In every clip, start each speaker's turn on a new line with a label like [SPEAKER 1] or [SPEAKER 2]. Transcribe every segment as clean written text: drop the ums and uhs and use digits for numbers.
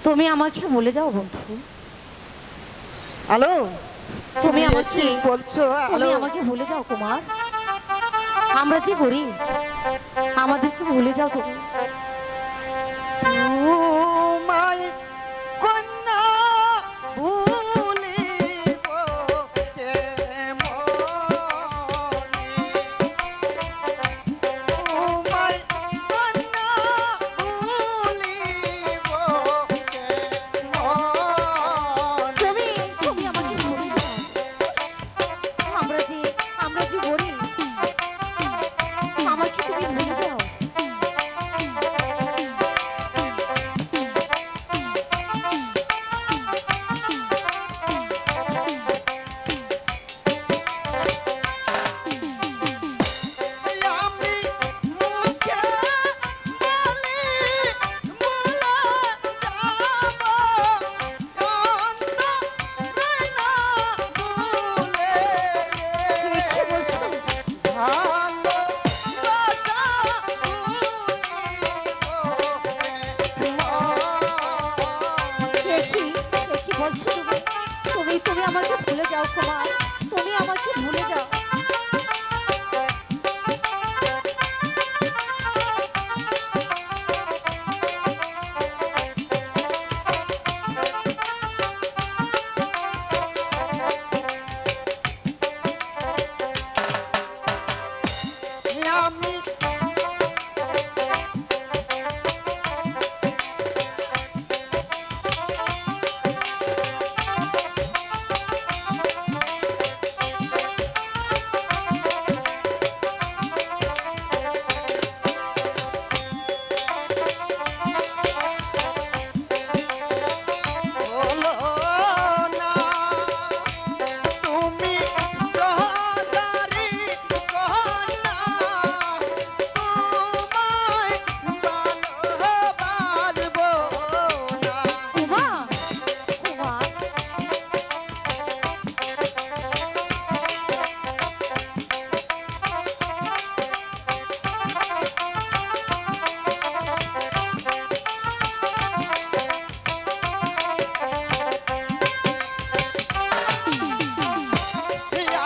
[SPEAKER 1] তুমি আমাকে ভুলে যাও বন্ধু।
[SPEAKER 2] হ্যালো,
[SPEAKER 1] তুমি আমাকে
[SPEAKER 2] বলছো?
[SPEAKER 1] তুমি আমাকে ভুলে যাও কুমার। আমরা যে গরিব, আমাদেরকে ভুলে যাও তুমি।
[SPEAKER 2] তোমায় কন্যা ভুলিব কেমনে? তোমায় কন্যা ভুলিব কেমনে?
[SPEAKER 1] তুমি তুমি আমাকে ভুলে যাও। আমরা যে গরিব, আমাকে তুমি ভুলে যাও।
[SPEAKER 2] আমি মুখে বলি ভুলে যাব, অন্তরে না ভুলে
[SPEAKER 1] কি বলছো?
[SPEAKER 2] ভালোবাসা
[SPEAKER 1] কি বলছো তুমি? তুমি আমাকে ভুলে যাও কুমার। তুমি আমাকে ভুলে যাও।
[SPEAKER 2] আমি হলো না তুমি রহদারি কন্যা, তোমায় ভালোবাসবো না।
[SPEAKER 1] কুমার, কুমার,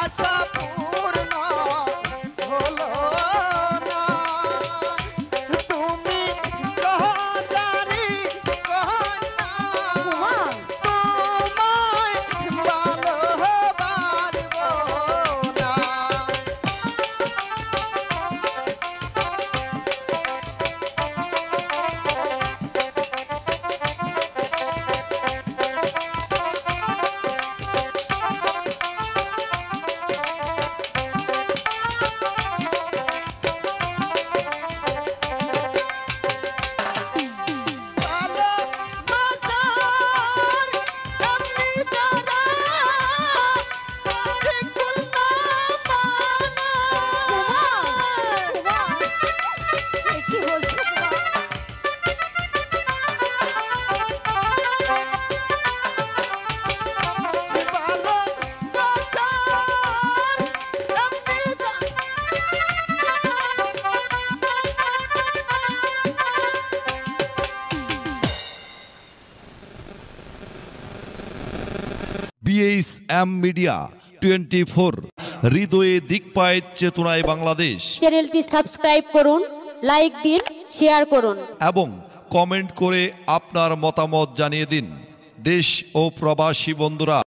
[SPEAKER 2] আশা পূর্ণ হলো না তুমি রহদারি কন্যা,
[SPEAKER 1] কুমার,
[SPEAKER 2] তোমায় ভালোবাসবো না। ভালোবাসার এমনি তারা বিকুল না মানা।
[SPEAKER 1] কুমার, কি বলছো কুমার?
[SPEAKER 2] ভালোবাসার এমনি
[SPEAKER 3] BHM মিডিয়া 24 হৃদয়ে দিকপায় চেতনায় বাংলাদেশ।
[SPEAKER 4] চ্যানেলটি সাবস্ক্রাইব করুন, লাইক দিন, শেয়ার করুন
[SPEAKER 3] এবং কমেন্ট করে আপনার মতামত জানিয়ে দিন। দেশ ও প্রবাসী বন্ধুরা